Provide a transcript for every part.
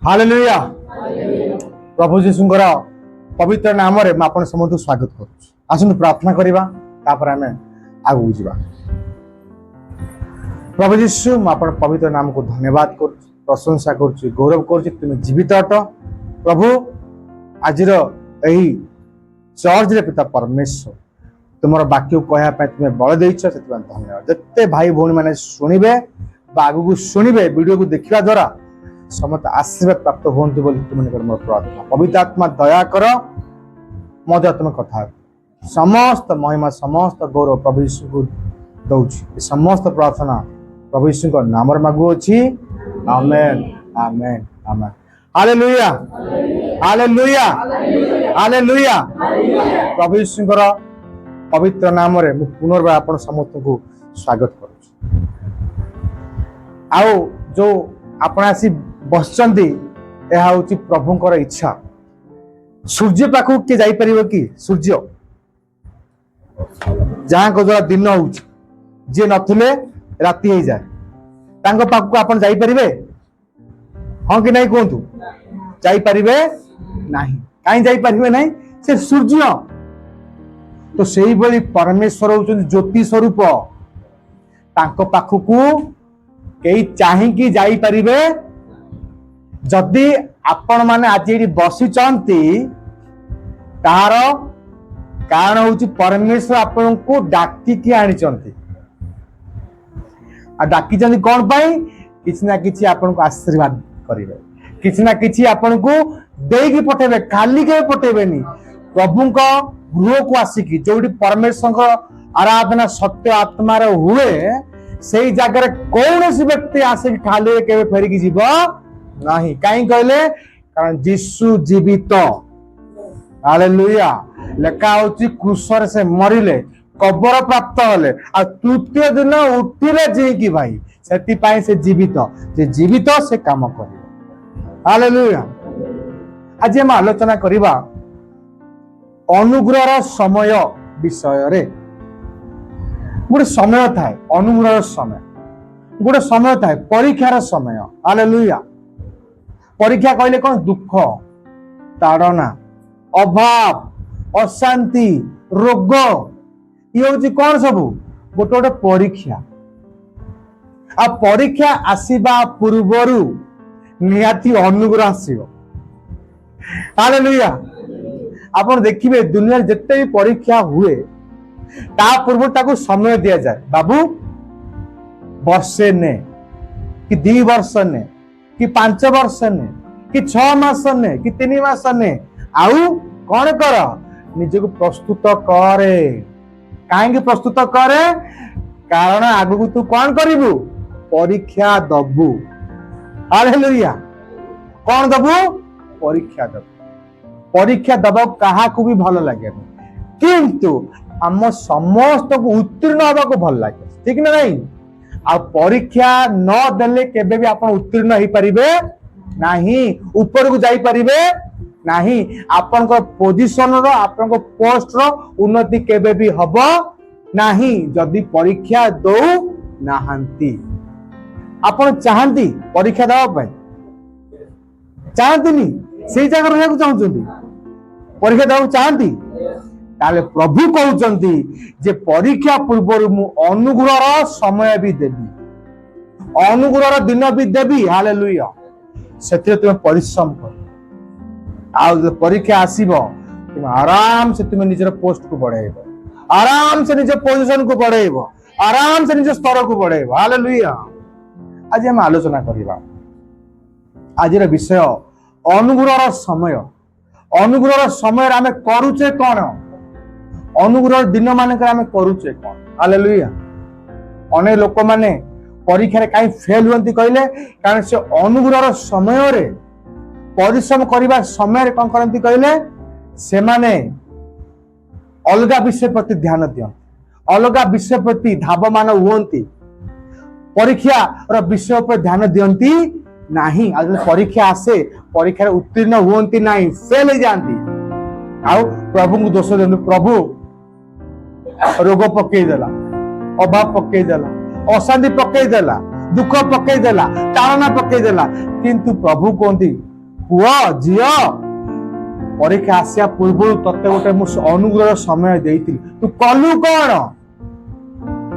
Hallelujah प्रभु जीशुଙ୍କର पवित्र नाम रे मैं आपन समस्त स्वागत करूँ। आसनु प्रार्थना करिबा तापर हमें आगु जिबा। प्रभु जीशु मैं आपन पवित्र नाम को धन्यवाद करूँ, प्रशंसा करूँ, गौरव करूँ। तुम जीवित अट प्रभु। आज यही चर्च रे पिता परमेश्वर तुम वाक्य कहवाई तुम्हें बल देछ, धन्यवाद। जिते भाई भौणी मैंने शुणे आगू को शुणे वीडियो को देखा द्वारा समस्त आशीर्वाद प्राप्त हूँ बोली तुम मोर प्रार्थना। पवित्र आत्मा दया कर मत तुम कथा समस्त महिमा समस्त गौरव प्रभु यीशु को दौची। समस्त प्रार्थना प्रभु यीशु नाम मागु अछि। Amen amen amen. Hallelujah hallelujah hallelujah. प्रभु यीशु पवित्र नाम रे मु पुनर्बार आपण समस्त को स्वागत करूँ। आओ जो आपण आसी बसचंदी यह हूँ प्रभुंकर इच्छा। सूर्य पाखु किए जापर कि सूर्य जहाँ को द्वारा दिन हो जी नथिले राति हो जाए पाखक आप जापर हाँ कि नहीं कहतु जापर ना कहीं जापर ना से सूर्य तो सही भली परमेश्वर होउछन ज्योति स्वरूप पाखक कई चाहिकी जाई परिबे। जदि आपण माने आज ये बसिचंती तार कारण होउछि परमेश्वर आपण को डाकी की आनिचंती। आ डाकी चंदी कोन पई किछ ना किछ आपण को आशीर्वाद करिवे, किछ ना किछ आपण को देगी पठेबे, खाली के पठेबेनी। प्रभु को गृह को आसिकी जोड़ी परमेश्वर को आराधना सत्य आत्मा रे हुए से जगह कौन सी व्यक्ति आसिक खाली के फेरिकी जीव नहीं। कहीं कहले कारण यीशु जीवित। हालेलुया। लेखा होची क्रूसर से मरिले कब्र प्राप्त होले आ तृतीय दिन उठिले जे कि भाई सेति पाए से जीवित, जे जीवित से काम करिवे। हालेलुया। आज हम आलोचना करिबा अनुग्रह समय विषय रे। गोटे समय थाए अनुग्रह समय, गोटे समय थाए परीक्षार समय। हालेलुया। परीक्षा कहले कौन? दुख, ताड़ना, अभाव, अशांति, रोग, ये हूँ कौन सबू गोटे गोटे परीक्षा। आ परीक्षा आसीबा पूर्वरु निहाती अनुग्रह आसीबो। हालेलुया। आप देखिए दुनिया जिते भी परीक्षा हुए ता पूर्व ताको समय दिया जाए। बाबू वर्षे ने कि 2 वर्ष ने कि 5 वर्ष ने कि 6 मास ने कि 3 मास ने आउ कौन कर निज को प्रस्तुत करे। कहीं प्रस्तुत करे कारण आगु को तू कौन करिबू? परीक्षा दबू। हालेलुया। कौन दबू? परीक्षा दबू। परीक्षा दबा कहा को भी भल लगे किंतु आम समस्त को उत्तीर्ण हवा को भल लगे, ठीक ना नहीं? आ परीक्षा न देले केबे भी आपण उत्तीर्ण हो परिबे नाही, ऊपर को जाई परिबे नाही। आपण को पोजीशन रो आपण को पोस्ट रो उन्नति केबे भी हबो नाही जदि परीक्षा दो नाहंती। आपण चाहंती परीक्षा दवा पाए चाहंती नी से जगह रहया को चाहउछंती परीक्षा दवा चाहंती ताले प्रभु कहउछंती जे परीक्षा पूर्व मु अनुग्रह समय भी देबी, अनुग्रह दिन भी देबी। हालेलुया। सेते तुम परिश्रम कर आ परीक्षा आसीबो तुम आराम से तुम निजर पोस्ट को बढ़ाइबो, आराम से निज पोजीशन को बढ़ाइबो, आराम से निज स्तर को बढ़ाइबो। हालेलुया। आज हम आलोचना करिबा आज विषय अनुग्रह समय। अनुग्रह समय आम करुचे कौन? अनुग्रह दिन मानक आम करुचे कौन? हालेलुया। अनेक लोक माने परीक्षा कहीं फेल हुए कहले कारण से अनुग्रह समय रे परिश्रम करने समय कौन करती कहले से माने अलग विषय प्रति ध्यान दियंती, अलग विषय प्रति धावमान हुंती, परीक्षा विषय पर ध्यान दियंती नहीं। आज परीक्षा आसे परीक्षा उत्तीर्ण हुंती नहीं, फेल हो जाती। आउ प्रभु को दोष देते प्रभु रोग पकईदेला, अभाव पकईदेला, अशांति पकईदेला, दुख पकईदेला, ताड़ना पकईदेला, किंतु प्रभु कहती पुआ झियो परीक्षा आसिया पूर्व तत्ते गोटे मु अनुग्रह समय देइतिल तू कलु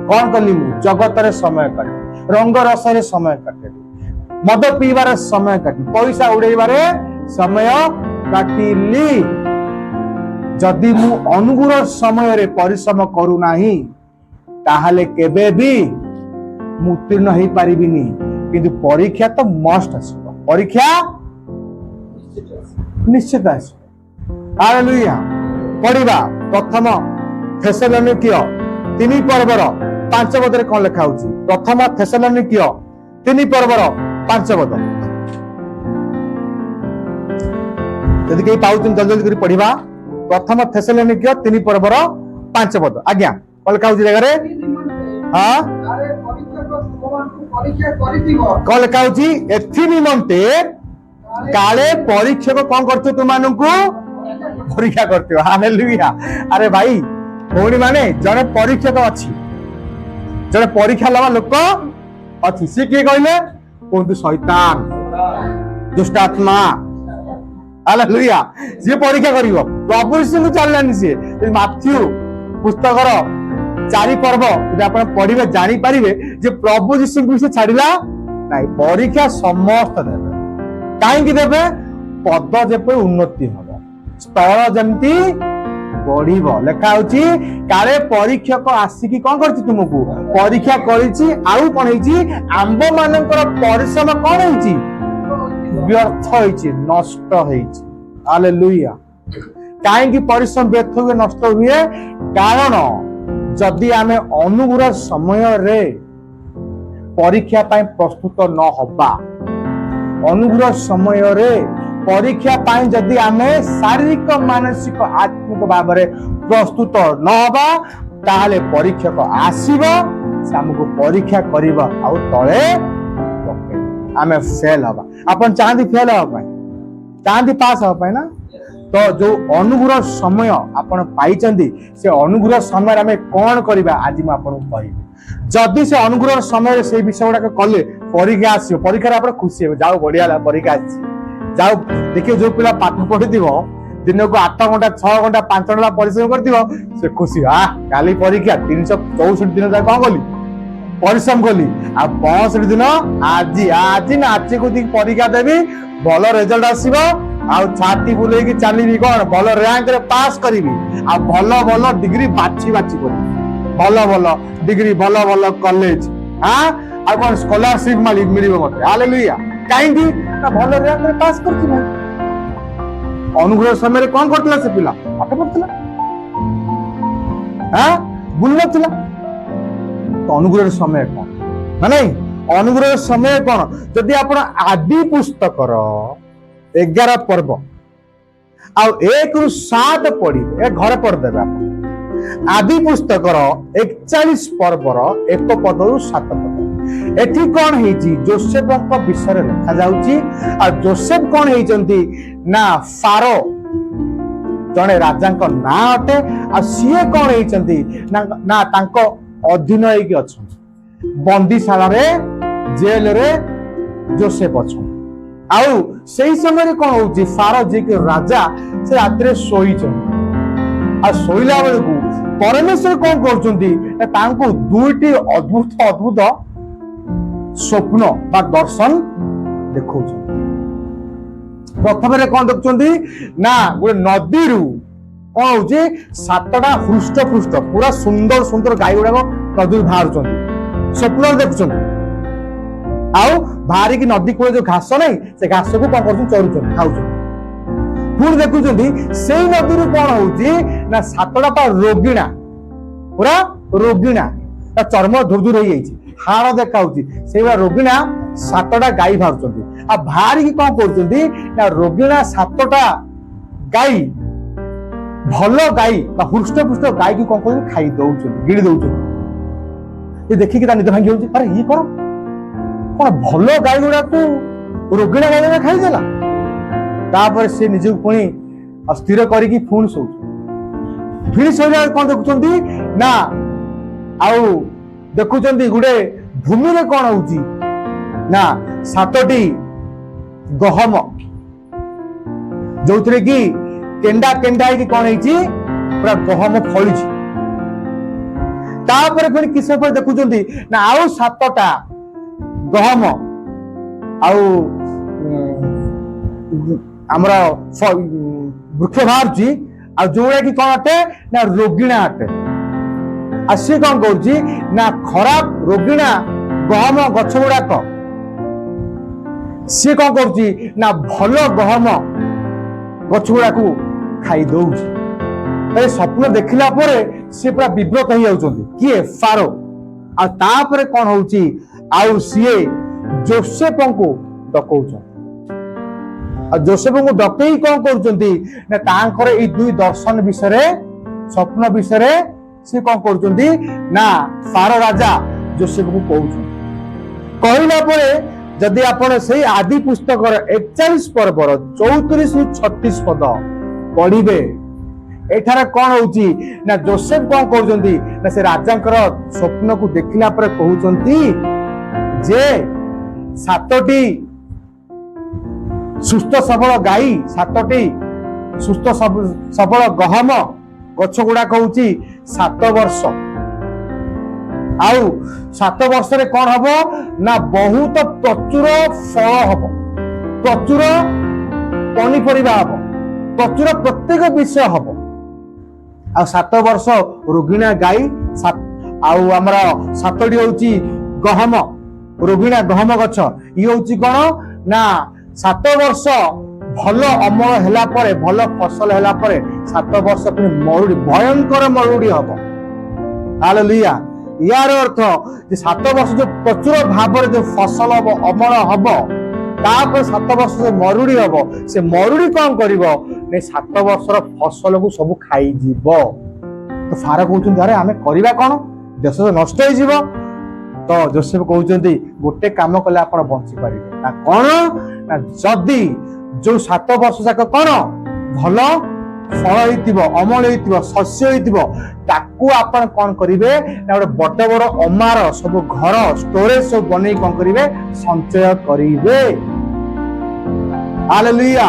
कौन कली मु जगत रे समय काटी रंग रस रे समय काटी मद पीबार समय काटी पैसा उड़ेबारे समय काटिली जदि मु अनुग्रह समय रे परिश्रम करू नाही ताहाले केबे भी मु उत्तीर्ण होई पारिबिनी किंतु परीक्षा तो मस्ट आसीबो परीक्षा निश्चित आसीबो हालेलुया पढ़िबा प्रथम थेसलोनिकीय 3 पर्वर 5 पद रे कोन लिखा होची प्रथम थेसलोनिकीय 3 पर्वर 5 पद यदि कहीं पाउछन जल्दी जल्दी करी पढ़िबा प्रथम थेसलोनिकीय 3 पर्वर 5 पद आज्ञा कोन लिखा होची जगह रे हां कोन लिखा होची एथि निमंते काले परीक्षक कौन करते तुमको परीक्षा करते हालेलुया अरे भाई भौणी माने जने परीक्षक अच्छी जने परीक्षा लवा लोक अच्छी सी किए कहले कोंतु शैतान दुष्टात्मा हालेलुया सी परीक्षा करिवो प्रभु यीशु चललानी सी माथ्यू पुस्तकर 4 पर्व यदि आपण पढ़िबे जानि परिबे जे प्रभु यीशु को से छाडिला नाही परीक्षा समस्त देबे काहे देवे पद जेपे उन्नति हम स्तर जमती बढ़िब लेखा होची काले परीक्षक आसिकी कौन करछि तुमको परीक्षा करिछि आउ कोन होइछि आंब मानकर परिश्रम कोन होइछि व्यर्थ होइछि नष्ट होइछि हालेलुया काहे कि परिश्रम व्यर्थ हुए नष्ट हुए कारण जदि आमे अनुग्रह समय रे परीक्षा पाए प्रस्तुत न होबा अनुग्रह समय रे परीक्षा पाई जदि आमे शारीरिक मानसिक आत्मिक भाव में प्रस्तुत न होबा ताले परीक्षक आसीबो से हमको परीक्षा करिबा आउ तळे पके आमे फेल होबा अपन चाहती फेल होबा चाहती पास होबा ना तो जो अनुग्रह समय आपण पाइचंदी से अनुग्रह समय आमे कोन करिबा आज मैं आपन कहिबी जदि से अनुग्रह समय से विषय गुड़ा कले परीक्षा आसो परीक्षा आप खुशी हे जाओ बढ़िया परीक्षा आसी जाओ देखिए जो पिला पाठ पढ़ी दिन को 8 घंटा 6 घंटा 5 घंटा परिश्रम कर से खुशी काली परीक्षा 364 दिन तक कौन कली परिश्रम कली आ 65 दिन आज आज ना आज को परीक्षा देवी भल रिजल्ट आसो आ छाती बुले चली कौन भल रैंक रे पास करी आ भल भल डिग्री बाछी बाछी करी भल भल डिग्री भल भल कॉलेज हाँ आ कौन स्कॉलरशिप मिलिबो मते हालेलुया काहेकि ना भल रैंक रे पास करछि भाई अनुग्रह समय रे कोन करतला से पिला पाठ पढ़तला हां बुलनतला तो अनुग्रह समय कोन माने अनुग्रह समय कोन जदि आपण आदि पुस्तक रो 11 पर्व आ 1 रु 7 पढ़िबे घर पढ़ देबे आपण आदि पुस्तक 41 पर्वर 1 पद रु 7 पद एठी कौन हेची जोसेफ विषय लिखा जाउची आ जोसेफ कौन हेचंती ना फारो जने राजा को ना अटे आ सीए कौन हेचंती ना तांको अधीन हेकी अछन बंदीशाला रे जेल रे जोसेफ अछन आउ सेही समय कौन होची फारो जे के राजा से रात्रे सोईचन आ सोइला बेलकू परमेश्वर कौन करचंती तांको दुईटी अद्भुत अद्भुत स्वप्न बा दर्शन देखौ प्रथम रे कौन देखचंती ना गोटे नदी रु कौन होची 7टा हृष्ट पृष्ठ पूरा सुंदर सुंदर गाई गुडा नदी बाहर स्वप्न देखचंती आउ बाहरी की नदी कूले जो घास नहीं से घास को कौन कर चरुचंती खाउचंती पुणी देखुचंती से नदी रु कौन होची ना 7टा रोगिणा पूरा रोगिणा चर्म धुरधुर हो जाइए हाड़ देखा से रोगिणा 7टा गाई बाहर आ बाहर की कौन कर रोगिणा 7टा गाई भल गाई हृष्ट पुष्ट गाई की कौन कर खाई दौरान गिड़ी दौरान देखिकी निद भांगी हो अरे ये कौन कौन भल गाई गुड़ा को रोगिणा गाई खाईदेला तापर से निज पुणी स्थिर करके पुणी शो फिर शोला कौन देखुंती ना आउ देखुंती गुडे भूमि रे कौन होची ना 7टी गहम जो थे कि केंडा केंडा है कि कौन है पूरा गहम फली तापर फिर किस देखुं ना आउ 7टा गहम आउ आमर वृक्ष बाहर जोड़ा कि कौन अटे ना रोगिणा अटे आ सी कौन कर ना खराब रोगिणा गहम गछ गुड़ाक सी कौन कर ना भल गहम गछ गुड़ाक खाई दौर स्वप्न देखला परे सी पूरा विव्रत हो जाउछन्ती किए फारो आ तापरे कौन होउची आउ सीए जोसेफ को डकौछन्ती आ जोसेफ को डकई कौन करुछन्ती ना तांकर ए दुई दर्शन विषय स्वप्न विषय से कौन करुछन्ती ना फारो राजा जोसेफ को कहउछन्ती कहला परे जदि आपण से आदि पुस्तक 41 पर्वर 34 रु 36 पद पढ़िबे एठारे कौन होउची ना जोसेफ कौन कहउछन्ती ना से राजांकर स्वप्न को देखिला परे कहउछन्ती जे 7टी सुस्थ सबल गाई 7टी सुस्थ सबल गहम गछ गुड़ा कहउची 7 वर्ष आउ 7 वर्ष रे कौन हबो ना बहुत प्रचुर फल हबो प्रचुर पनीपरिबा हबो प्रचुर प्रत्येक विषय हबो आ 7 वर्ष रोगिणा गाई आउ हमर 7टी होउची गहम रोगिणा गहम गछ ई होउची कोन ना 7 वर्ष भल अमल हैला परे भल फसल हैला परे 7 वर्ष फिर मरुड़ी भयंकर मरुड़ी हबो हालेलुया यार अर्थ जे 7 वर्ष जो प्रचुर भाव जो फसल हबो अमल हबो तापर 7 वर्ष जो मरुड़ी हबो से मरुड़ी कौन करिवो ने 7 वर्षर फसल को सब खाई जीवो तो फारा कहउछन अरे आमे करिबा कोन देश नष्ट होई जीवो तो जोसेफ कहउछन्ती गोटे काम कले आपण बंची पारिबे ना कोन ना जदी जो 7 वर्ष जाक कोन भल फल होइतिबो अमल होइतिबो शस्य होइतिबो ताकू आपण कोन करिवे ना बड़ बड़ अमार सब घर स्टोरेज सब बनै कोन करिवे संचय करिवे हालेलुया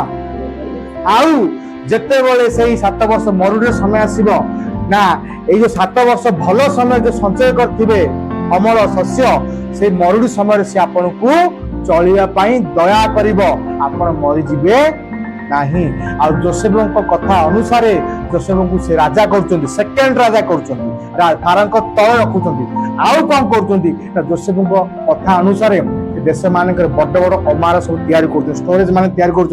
आउ जते बेले सही 7 वर्ष मरुड़ी समय आसीबो ना ए जो 7 वर्ष भल समय जो संचय करथिबे अमल शस्य से मरुड़ी समय से आपण को चलिया पाई दया करिवो आपण मरि जिवे नाही आ जोसेफ को कथा अनुसार जोसेफ को से राजा करचंती सेकंड राजा करचंती फारांक तळ रखुचंती आउ कोन करचंती ना जोसेफ को कथा अनुसार देश मानकर बड़ बड़ अमार सब तैयारी कर स्टोरेज मान तैयारी कर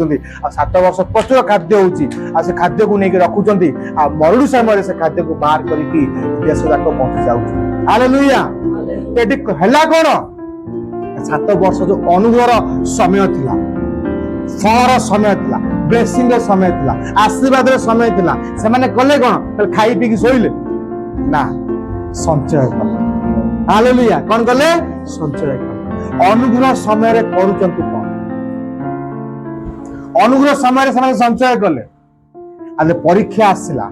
7 वर्ष प्रचुर खाद्य होची आ से खाद्य को लेके रखुचंती आ मरुड़ी समय से खाद्य को बाहर करके देश जाक पहुंच जाउछ हालेलुया एटी हला कोन 7 वर्ष जो अनुग्रह समय थिला फर समय थिला ब्लेसिंग रे समय थिला आशीर्वाद रे समय थिला से माने कले कोन खाई पी के सोइले ना संचय कले हालेलुया कोन कले संचय कले अनुग्रह समय रे करूचंती कोन अनुग्रह समय रे संचय कले आले परीक्षा आसिला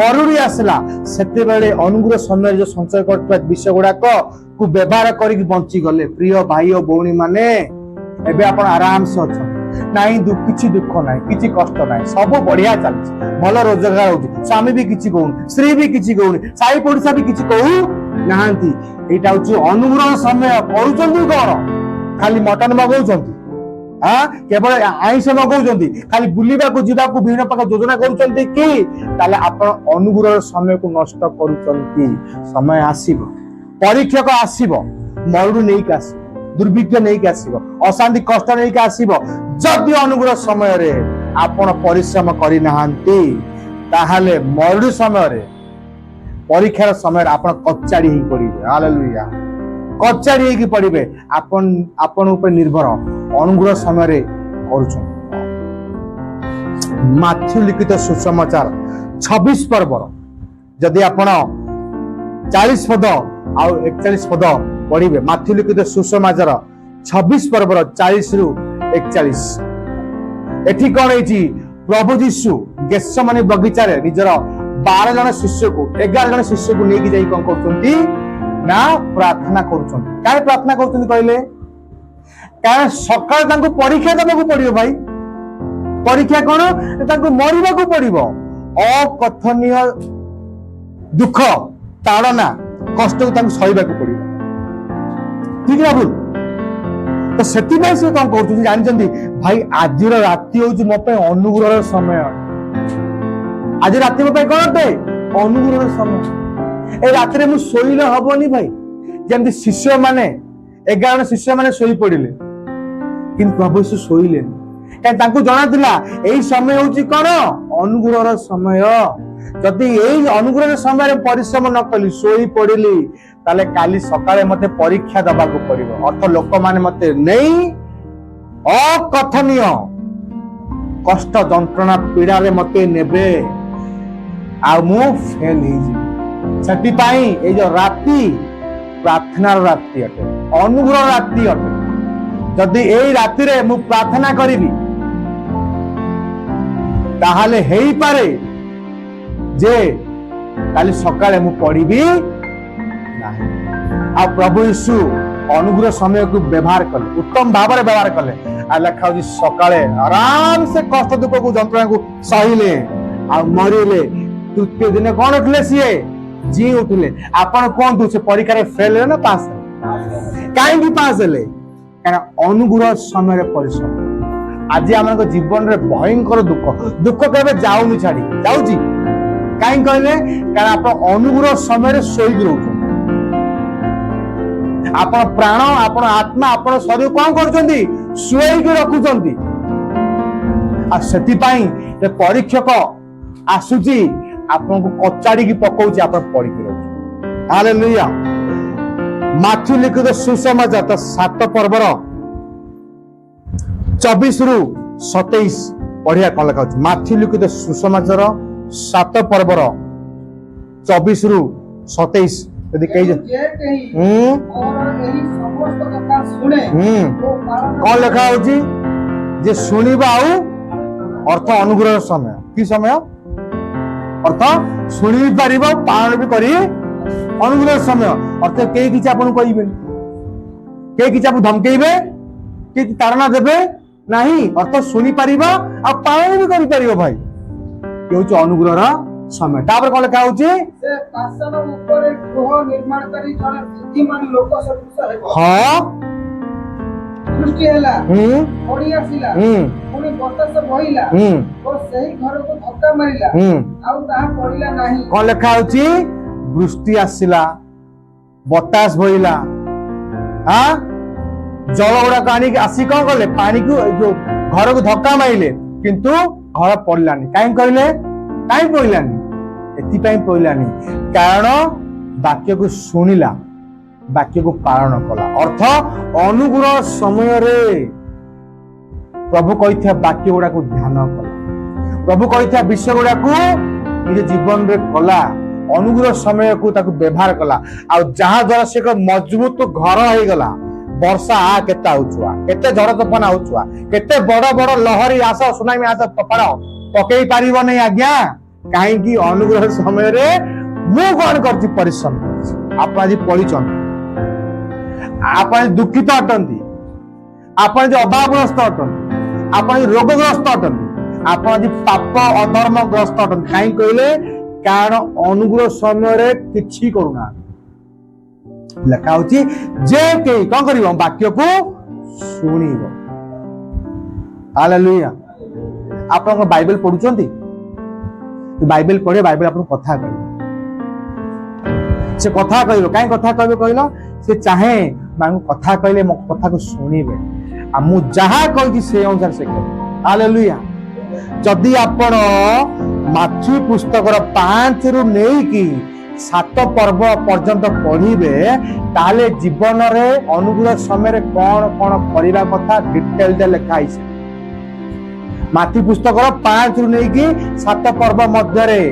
मरुड़ी आसिला सेते बेले अनुग्रह समय जो संचय करतबा विषय गुडा को व्यवहार करिक बंची गले प्रिय भाई और भौणी माने एबे आपण आराम से अछन नाही किछि दुख नाही किछि कष्ट नाही सब बढ़िया चलछि भल रोजगार होछि स्वामी भी किछि कहून स्त्री भी किछि कहून साई पड़िसा भी किछि कहू नाहंती एटा होछि अनुग्रह समय करूचंती कोन खाली मटन मगौचंती हां केवल आइस मगौचंती खाली बुलिबा को जिबा को विभिन्न प्रकार योजना करूचंती कि ताले आपण अनुग्रह समय को नष्ट करूचंती समय आसीबो परीक्षक आसीबो मरुड़ी नहीं के आसीबो दुर्भिक्ष नहीं के आसीबो अशांति कष्ट नहीं के आसीबो जदि अनुग्रह समय रे आपण परिश्रम करि नाहंती ताहाले मरुड़ी समय रे परीक्षार समय आपण कच्चाड़ी ही पड़िबे हालेलुया कच्चाड़ी ही पड़िबे आपण ऊपर निर्भर अनुग्रह समय रे करूछन माथ्यू लिखित सुसमाचार 26 पर्वर जदि आपण 40 पद आ 41 पद पढ़िबे माथ्यू लिखित सुसमाचार 26 पर्वर 40 रु 41 एठी कोन हेची प्रभु यीशु गेत्सेमनी बगीचा रे निजर 12 जन शिष्य को 11 जन शिष्य को लेके जाई कोन करछंती ना प्रार्थना करछंती काहे प्रार्थना करछंती कहले कारण सकाळ तांको परीक्षा देबा को पड़ियो भाई परीक्षा कौन मरवा को पड़ो अकथनीय दुख ताड़ना कष्ट को सहवा को पड़ो ठीक ना भूल तो से कौन कर जानते भाई आज राति हूँ मो अनुग्रह समय आज राति मो कौन अटे अनुग्रह समय ए राति मुझे शोले हबनी भाई जमी शिष्य माने 11 शिष्य माने शोई पड़े कि प्रभु यीशु शोले कहीं जना यही समय हूँ कौन अनुग्रह समय जदि यही अनुग्रह समय परिश्रम न कली शोई पड़िली ताले काली सकाळे मते परीक्षा दबा को पड़िबो अर्थ लोक माने मते नहीं अकथनीय कष्ट जंत्रणा पीड़ा रे मते नेबे आ मु फेल ही जी सेति पाई ए जो राती प्रार्थना राती अटे अनुग्रह राती अटे जदि एई राती रे मु प्रार्थना करिबी ताहाले हेई पारे जे काली सकाळे मु पढ़िबी आ प्रभु यीशु अनुग्रह समय को व्यवहार कले उत्तम भाव में व्यवहार कले आ लिखा हो सकाळे आराम से कष्ट दुख को जंत्रणा को सहिले आ मरिले तृतीय दिन कौन उठले सीए जी उठले आपण कहतु से परीक्षा फेल ना पास कहीं पास हेले कारण अनुग्रह समय परिश्रम आज आम जीवन में भयंकर दुख केवे जाऊनी छाड़ी जाऊँगी कहीं कहले कारण आप अनुग्रह समय शोक रोच आपण प्राण आपण आत्मा आपण शरीर कौन करछंती सुएक रखुछंती आ सेति पई ए परीक्षक आसुची आपन को कचाड़ी की पकाउची आपन पढ़ी के रहू हालेलुया माथ्यू लिखित सुसमाचार 7 पर्वर 24 रु 27 पढ़िया कौन लिखा माथ्यू लिखित सुसमाचार 7 पर्वर 24 रु 27 यदि कही कौन लिखा होची जे सुनिबा आउ अर्थ अनुग्रह समय कि समय अर्थ सुनी पारिबो पालन भी करी अनुग्रह समय अर्थ केही किछ आपन कहिबे केही किछ आपन धमकेइबे कि तारणा देबे नहीं अर्थ सुनी पारिबो आ पालन भी करी पारिबो भाई के होची अनुग्रह समय तापर कौन लिखा होची से पाषाण ऊपर गृह निर्माण करी जने बुद्धिमान लोक सदृश हेबो हां दृष्टि होला ओडी आसिला पुनी बतास बहिला और सही घर को धक्का मारिला आउ ताहा पड़िला नाही कौन लिखा होची वृष्टि आसिला बतास बहिला हां जल गुड़ा पानी आसी कौन कले पानी को जो घर को धक्का मारिले किंतु घर पड़लानी काहे कहले काहे पड़लानी एति पई पड़लानी कारण वाक्य को सुनिला वाक्य को पालन कला अर्थ अनुग्रह समय रे प्रभु कहिथा वाक्य गुड़ा को ध्यान कला प्रभु कहिथा विषय गुड़ा को निज जीवन रे कला अनुग्रह समय को ताको व्यवहार कला आ जहां द्वारा से एक मजबूत घर हो गला वर्षा आ केता होचुआ केते झड़ तूफान होचुआ केते बड़ बड़ लहरी आस सुनामी आस पकड़ पकई पारिबो नै आज्ञा काहे कि अनुग्रह समय रे मु कोन करछि परिश्रम करछि आप आज पढिछन आप दुखित अटंती आप अभावग्रस्त अटंती आप रोगग्रस्त अटंती आप आज पाप अधर्म ग्रस्त अटंती कहीं कहले कारण अनुग्रह समय रे किछि करूना लिखा होची जे के कौन करिवो वाक्य को सुनिबो हालेलुया आप बाइबल पढुचंती बाइबल पढ़े बाइबल आपन कथा कहबो से कथा कहबो काहे कथा कहबो कहलो से चाहे मांगो कथा कहले मो कथा को सुनिबे आ मु जहा कहछि से अनुसार से कहबो हालेलुया जदि आपण माथ्यू पुस्तक 5 रु नै की 7 पर्व पर्यंत पढ़िबे ताले जीवन रे अनुग्रह समय रे कोन कोन करिबा कथा डिटेल दे लिखा आइसे माथ्यू पुस्तक 5 रु नै की 7 पर्व मध्य रे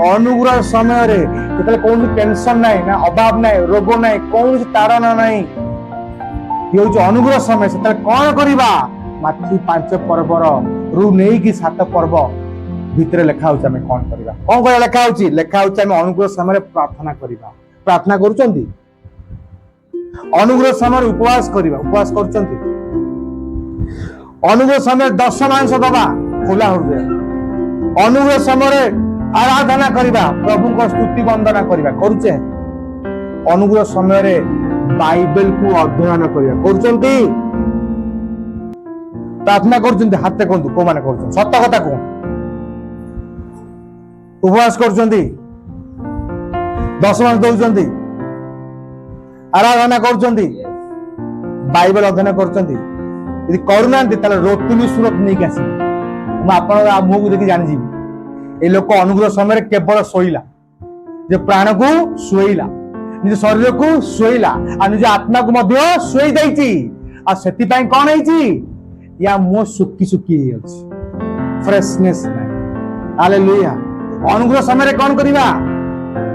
अनुग्रह समय रे जेतले कोन टेंशन नाही ना अभाव नाही रोग नाही कोन तारण नाही यो जो अनुग्रह समय सेतले कोन करिबा माथ्यू 5 पर्व रु नै की 7 पर्व भितर लिखा होची हमें कौन करिबा कौन करे लिखा होची हमें अनुग्रह समय प्रार्थना करिबा प्रार्थना करूचंती अनुग्रह समय उपवास करिबा उपवास करूचंती अनुग्रह समय 10 मांस दबा ଖୋଲା ହୃଦୟ ଅନୁଗ୍ରହ ସମୟରେ ଆରାଧନା କରିବା ପ୍ରଭୁଙ୍କ ସ୍ତୁତି ବନ୍ଦନା କରିବା କରୁଛେ ଅନୁଗ୍ରହ ସମୟରେ ବାଇବେଲକୁ ଅଧ୍ୟୟନ କରିବା କରୁଛନ୍ତି ପ୍ରାର୍ଥନା କରୁଛନ୍ତି ହାତେ କୁହନ୍ତୁ କୋଉମାନେ କରୁଛନ୍ତି ସତ କଥା କୁହନ୍ତୁ ଉପବାସ କରୁଛନ୍ତି ଦଶମାସ ଦଉଛନ୍ତି ଆରାଧନା କରୁଛନ୍ତି ବାଇବେଲ ଅଧ୍ୟୟନ କରୁଛନ୍ତି ଯଦି କରୁନାହାନ୍ତି ତାହେଲେ ରୋତୁଲି ସୁରତ ନେଇକି ଆସିବେ ମୁଁ ଆପଣଙ୍କ ମୁହଁକୁ ଦେଖି ଜାଣିଯିବି ଏ ଲୋକ ଅନୁଗ୍ରହ ସମୟରେ କେବଳ ଶୋଇଲା ଯେ ପ୍ରାଣକୁ ଶୋଇଲା ନିଜ ଶରୀରକୁ ଶୋଇଲା ଆଉ ନିଜ ଆତ୍ମାକୁ ମଧ୍ୟ ଶୋଇ ଦେଇଛି ଆଉ ସେଥିପାଇଁ କଣ ହେଇଛି ୟା ମୁହଁ ଶୁକି ଶୁକି ହେଇଯାଉଛି ଫ୍ରେଶନେସ୍ ନାହିଁ ହାଲେଲୁୟା ଅନୁଗ୍ରହ ସମୟରେ କଣ କରିବା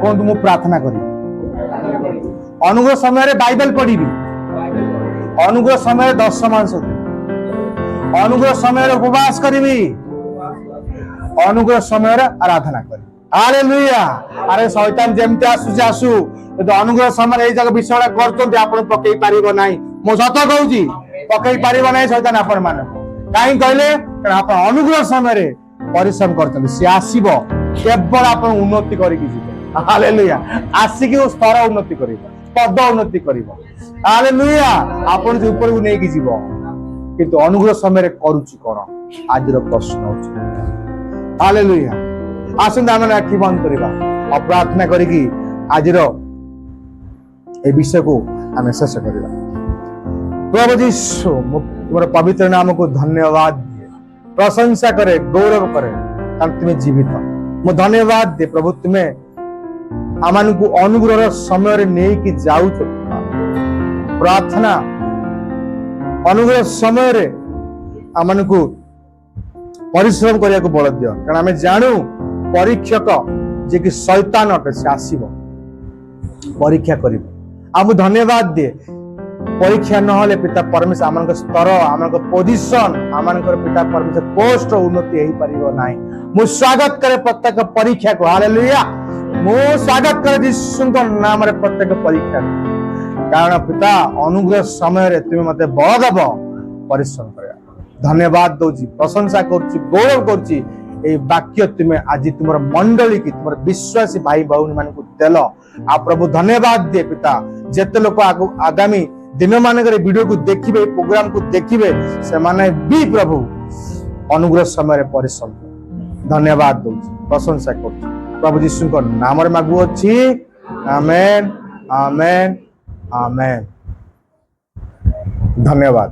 କୁହନ୍ତୁ ମୁଁ ପ୍ରାର୍ଥନା କରିବି ଅନୁଗ୍ରହ ସମୟରେ ବାଇବେଲ ପଢିବି ଅନୁଗ୍ରହ ସମୟରେ ଦଶମାଂଶ ଦେବି ଅନୁଗ୍ରହ ସମୟରେ ଉପବାସ କରିବି ଅନୁଗ୍ରହ ସମୟରେ ଆରାଧନା କରିବି ହାଲେଲୁୟା ଆରେ ଶୈତାନ ଯେମିତି ଆସୁଛି ଆସୁ ଯଦି ଅନୁଗ୍ରହ ସମୟରେ ଏଇ ଜାଗା ବିଷୟଟା କରୁଛନ୍ତି ଆପଣ ପକେଇ ପାରିବ ନାହିଁ ମୁଁ ସତ କହୁଛି ପକେଇ ପାରିବ ନାହିଁ ଶୈତାନ ଆପଣ ମାନଙ୍କୁ କାହିଁକି କହିଲେ କାରଣ ଆପଣ ଅନୁଗ୍ରହ ସମୟରେ ପରିଶ୍ରମ କରୁଛନ୍ତି ସିଏ ଆସିବ କେବଳ ଆପଣ ଉନ୍ନତି କରିକି ଯିବେ ହାଲେଲୁୟା ଆସିକି ସ୍ତର ଉନ୍ନତି କରିବ ପଦ ଉନ୍ନତି କରିବ ହାଲେଲୁୟା ଆପଣ ଯେ ଉପରକୁ ନେଇକି ଯିବ କିନ୍ତୁ ଅନୁଗ୍ରହ ସମୟରେ କରୁଛି କଣ ଆଜିର ପ୍ରଶ୍ନ ହଉଛି ହାଲେଲୁୟା ଆସନ୍ତୁ ଆମେ ଆଖି ବନ୍ଦ କରିବା ଆଉ ପ୍ରାର୍ଥନା କରିକି ଆଜିର এই বিষয়କୁ ଆମେ ଶେଷ କରିବା ପ୍ରଭୁ ଯୀଶୁ ତୁମର ପବିତ୍ର ନାମକୁ ଧନ୍ୟବାଦ ଦିଏ ପ୍ରଶଂସା କରେ ଗୌରବ କରେ କାରଣ ତୁମେ ଜୀବିତ ମୁଁ ଧନ୍ୟବାଦ ଦିଏ ପ୍ରଭୁ ତୁମେ ଆମମାନଙ୍କୁ ଅନୁଗ୍ରହର ସମୟରେ ନେଇକି ଯାଉଛ ପ୍ରାର୍ଥନା ଅନୁଗ୍ରହ ସମୟରେ ଆମମାନଙ୍କୁ ପରିଶ୍ରମ କରିବାକୁ ବଳ ଦିଅ କାରଣ ଆମେ ଜାଣୁ ପରୀକ୍ଷକ ଯେ କି ଶୈତାନ ଅଟେ ସେ ଆସିବ ପରୀକ୍ଷା କରିବ ଆଉ ମୁଁ ଧନ୍ୟବାଦ ଦିଏ ପରୀକ୍ଷା ନହେଲେ ପିତା ପରମେଶ୍ୱର ଆମଙ୍କ ସ୍ତର ଆମଙ୍କ ପୋଜିସନ ଆମଙ୍କର ପିତା ପରମେଶ୍ୱର ପୋଷ୍ଟ ଉନ୍ନତି ହେଇପାରିବ ନାହିଁ ମୁଁ ସ୍ୱାଗତ କରେ ପ୍ରତ୍ୟେକ ପରୀକ୍ଷାକୁ ହାଲେଲୁୟା ମୁଁ ସ୍ୱାଗତ କରେ ଯୀଶୁଙ୍କ ନାମରେ ପ୍ରତ୍ୟେକ ପରୀକ୍ଷାକୁ କାରଣ ପିତା ଅନୁଗ୍ରହ ସମୟରେ ତୁମେ ମତେ ବଳ ଦେବ ପରିଶ୍ରମ କରିବା ଧନ୍ୟବାଦ ଦଉଛି ପ୍ରଶଂସା କରୁଛି ଗୌରବ କରୁଛି এই বাক্য তুমি আজি তোমার মন্ডলী কি তোমার বিশ্বাসী ভাই ভৌণী মানকু দেল আ প্রভু ধন্যবাদ দে পিতা যেতে লোক আগামী দিন মানকরে ভিডিও কু দেখিবে প্রোগ্রাম কু দেখিবে সে মানে বি প্রভু অনুগ্রহ সময় পরিশ্রম ধন্যবাদ দউছি প্রশংসা করছি প্রভু যিশুଙ୍କ নামରେ ମାଗୁଅଛି আমেন আমেন আমেন ধন্যবাদ।